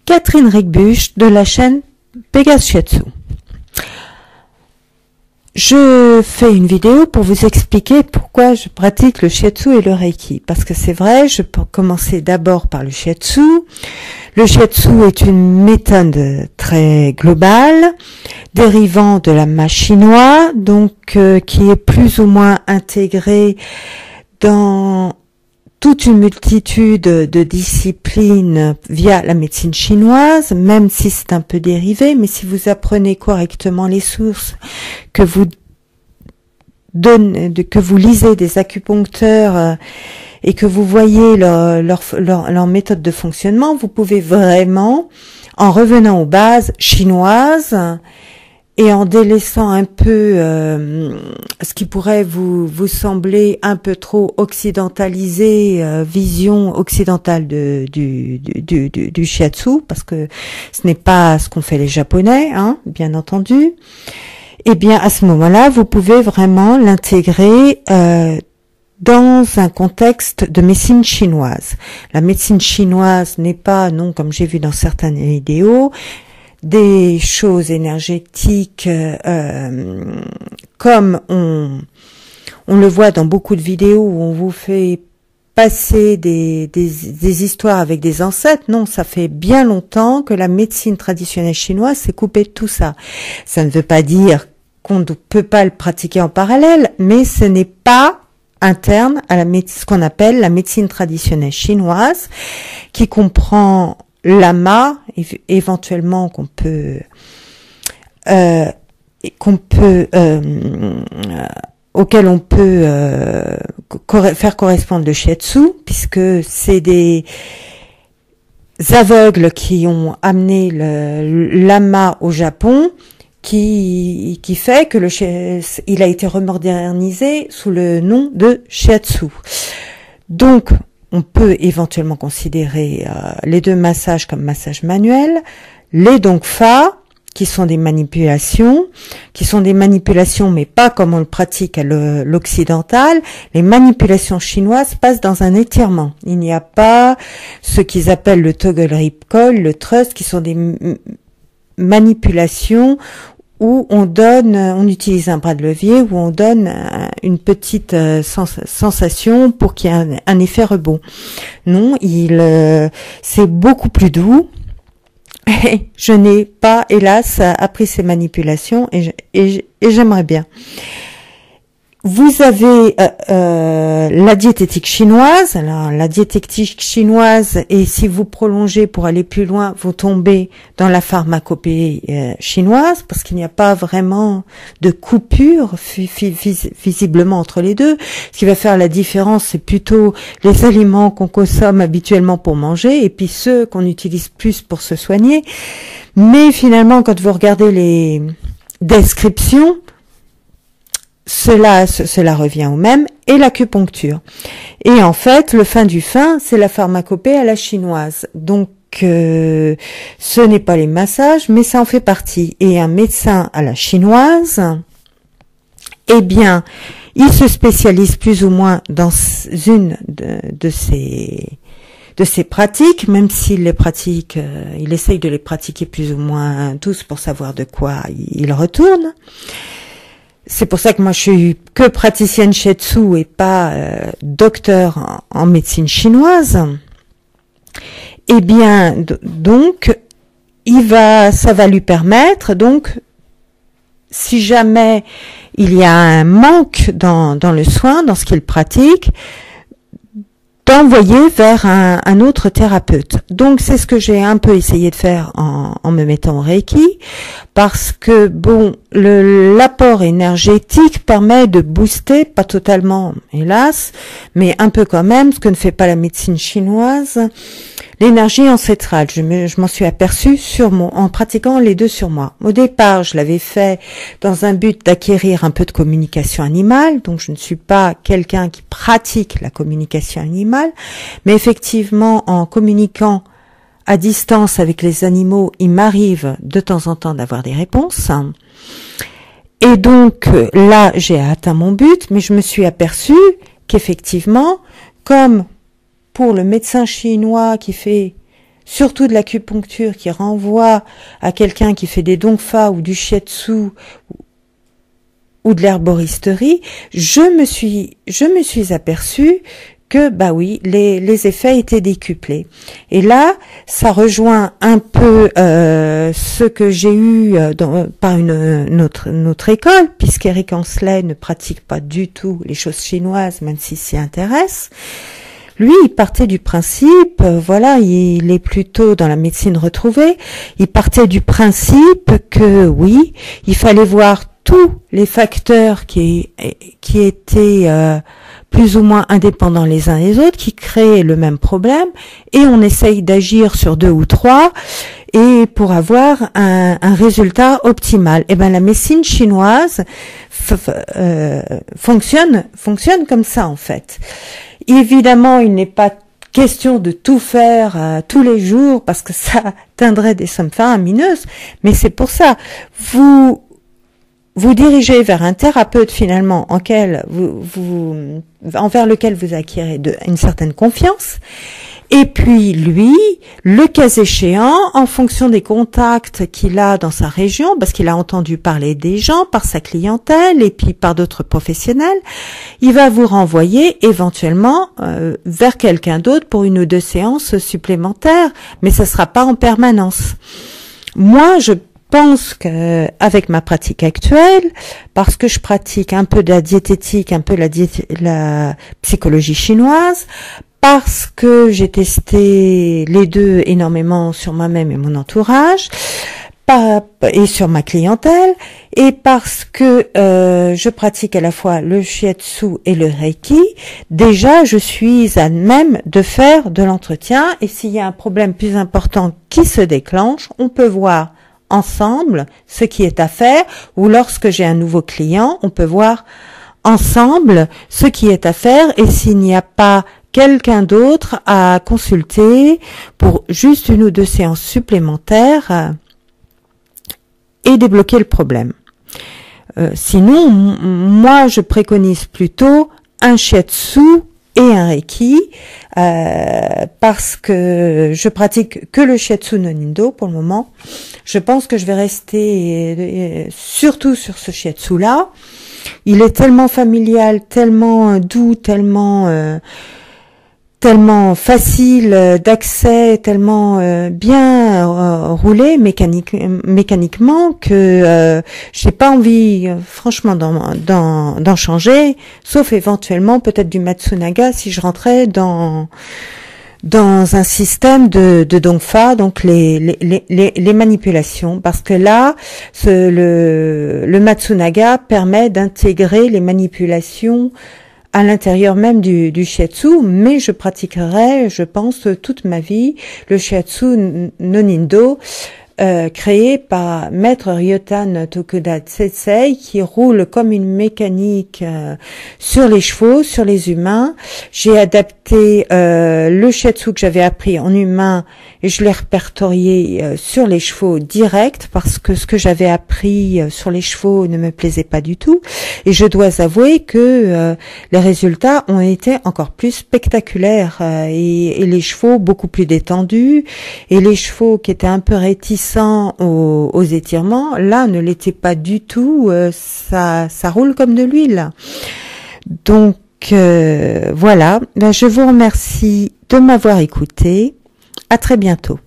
Catherine Rigbusch de la chaîne Pégase Shiatsu. Je fais une vidéo pour vous expliquer pourquoi je pratique le Shiatsu et le Reiki. Parce que c'est vrai, je peux commencer d'abord par le Shiatsu. Le Shiatsu est une méthode très globale, dérivant de la ma chinoise, donc qui est plus ou moins intégrée dans toute une multitude de disciplines via la médecine chinoise, même si c'est un peu dérivé, mais si vous apprenez correctement les sources, que vous lisez des acupuncteurs et que vous voyez leur méthode de fonctionnement, vous pouvez vraiment, en revenant aux bases chinoises, et en délaissant un peu ce qui pourrait vous sembler un peu trop occidentalisé, vision occidentale du shiatsu, parce que ce n'est pas ce qu'ont fait les Japonais, hein, bien entendu. Eh bien, à ce moment-là, vous pouvez vraiment l'intégrer dans un contexte de médecine chinoise. La médecine chinoise n'est pas, non, comme j'ai vu dans certaines vidéos, des choses énergétiques comme on le voit dans beaucoup de vidéos où on vous fait passer des histoires avec des ancêtres. Non, ça fait bien longtemps que la médecine traditionnelle chinoise s'est coupée de tout ça. Ça ne veut pas dire qu'on ne peut pas le pratiquer en parallèle, mais ce n'est pas interne à ce qu'on appelle la médecine traditionnelle chinoise, qui comprend l'ama, éventuellement auquel on peut faire correspondre le shiatsu, puisque c'est des aveugles qui ont amené l'ama au Japon, qui fait que il a été remodernisé sous le nom de shiatsu. Donc, on peut éventuellement considérer les deux massages comme massages manuels, les dongfa, qui sont des manipulations mais pas comme on le pratique à l'occidental. Les manipulations chinoises passent dans un étirement. Il n'y a pas ce qu'ils appellent le toggle ripcord, le thrust, qui sont des manipulations où on utilise un bras de levier, où on donne une petite sensation pour qu'il y ait un effet rebond. Non, c'est beaucoup plus doux. Et je n'ai pas, hélas, appris ces manipulations et j'aimerais bien. Vous avez la diététique chinoise. Alors, la diététique chinoise, et si vous prolongez pour aller plus loin, vous tombez dans la pharmacopée chinoise, parce qu'il n'y a pas vraiment de coupure visiblement entre les deux. Ce qui va faire la différence, c'est plutôt les aliments qu'on consomme habituellement pour manger, et puis ceux qu'on utilise plus pour se soigner. Mais finalement, quand vous regardez les descriptions, cela revient au même, et l'acupuncture. Et en fait, le fin du fin, c'est la pharmacopée à la chinoise. Donc, ce n'est pas les massages, mais ça en fait partie. Et un médecin à la chinoise, eh bien, il se spécialise plus ou moins dans une de ces pratiques, même s'il les pratique, il essaye de les pratiquer plus ou moins tous pour savoir de quoi il retourne. C'est pour ça que moi je suis que praticienne shiatsu et pas docteur en médecine chinoise. Eh bien, donc, ça va lui permettre, donc, si jamais il y a un manque dans le soin, dans ce qu'il pratique, d'envoyer vers un autre thérapeute. Donc c'est ce que j'ai un peu essayé de faire en me mettant au Reiki, parce que bon, l'apport énergétique permet de booster, pas totalement hélas, mais un peu quand même, ce que ne fait pas la médecine chinoise, l'énergie ancestrale. Je m'en suis aperçue en pratiquant les deux sur moi. Au départ, je l'avais fait dans un but d'acquérir un peu de communication animale, donc je ne suis pas quelqu'un qui pratique la communication animale, mais effectivement, en communiquant à distance avec les animaux, il m'arrive de temps en temps d'avoir des réponses. Et donc, là, j'ai atteint mon but, mais je me suis aperçue qu'effectivement, comme pour le médecin chinois qui fait surtout de l'acupuncture qui renvoie à quelqu'un qui fait des dongfa ou du shiatsu ou de l'herboristerie, je me suis aperçue que bah oui, les effets étaient décuplés. Et là, ça rejoint un peu ce que j'ai eu par notre école, puisqu'Eric Ancelet ne pratique pas du tout les choses chinoises, même s'il s'y intéresse. Lui, il partait du principe, voilà, il est plutôt dans la médecine retrouvée, il partait du principe que oui, il fallait voir tous les facteurs qui étaient plus ou moins indépendants les uns des autres, qui créent le même problème, et on essaye d'agir sur 2 ou 3, et pour avoir un résultat optimal. Et ben la médecine chinoise fonctionne comme ça en fait. Évidemment, il n'est pas question de tout faire tous les jours parce que ça atteindrait des sommes faramineuses, mais c'est pour ça vous dirigez vers un thérapeute finalement envers lequel vous acquérez une certaine confiance, et puis lui, le cas échéant, en fonction des contacts qu'il a dans sa région, parce qu'il a entendu parler des gens, par sa clientèle et puis par d'autres professionnels, il va vous renvoyer éventuellement vers quelqu'un d'autre pour 1 ou 2 séances supplémentaires, mais ça sera pas en permanence. Moi, je pense que avec ma pratique actuelle, parce que je pratique un peu de la diététique, un peu la psychologie chinoise, parce que j'ai testé les deux énormément sur moi-même et mon entourage, et sur ma clientèle, et parce que je pratique à la fois le shiatsu et le reiki, déjà je suis à même de faire de l'entretien, et s'il y a un problème plus important qui se déclenche, on peut voir ensemble ce qui est à faire, ou lorsque j'ai un nouveau client, on peut voir ensemble ce qui est à faire, et s'il n'y a pas quelqu'un d'autre à consulter pour juste 1 ou 2 séances supplémentaires et débloquer le problème. Sinon, moi je préconise plutôt un shiatsu et un reiki, parce que je pratique que le shiatsu no nindo pour le moment. Je pense que je vais rester surtout sur ce shiatsu là. Il est tellement familial, tellement doux, tellement facile d'accès, tellement bien roulé mécaniquement que j'ai pas envie franchement d'en changer, sauf éventuellement peut-être du Matsunaga si je rentrais dans un système de dongfa, donc les manipulations, parce que là le Matsunaga permet d'intégrer les manipulations à l'intérieur même du shiatsu, mais je pratiquerai, je pense, toute ma vie le shiatsu no nindo, créé par maître Ryotan Tokuda Sensei, qui roule comme une mécanique sur les chevaux, sur les humains. J'ai adapté le shiatsu que j'avais appris en humain et je l'ai répertorié sur les chevaux direct, parce que ce que j'avais appris sur les chevaux ne me plaisait pas du tout, et je dois avouer que les résultats ont été encore plus spectaculaires, et les chevaux beaucoup plus détendus, et les chevaux qui étaient un peu réticents aux étirements, là ne l'étaient pas du tout, ça roule comme de l'huile. Donc voilà, je vous remercie de m'avoir écouté. À très bientôt.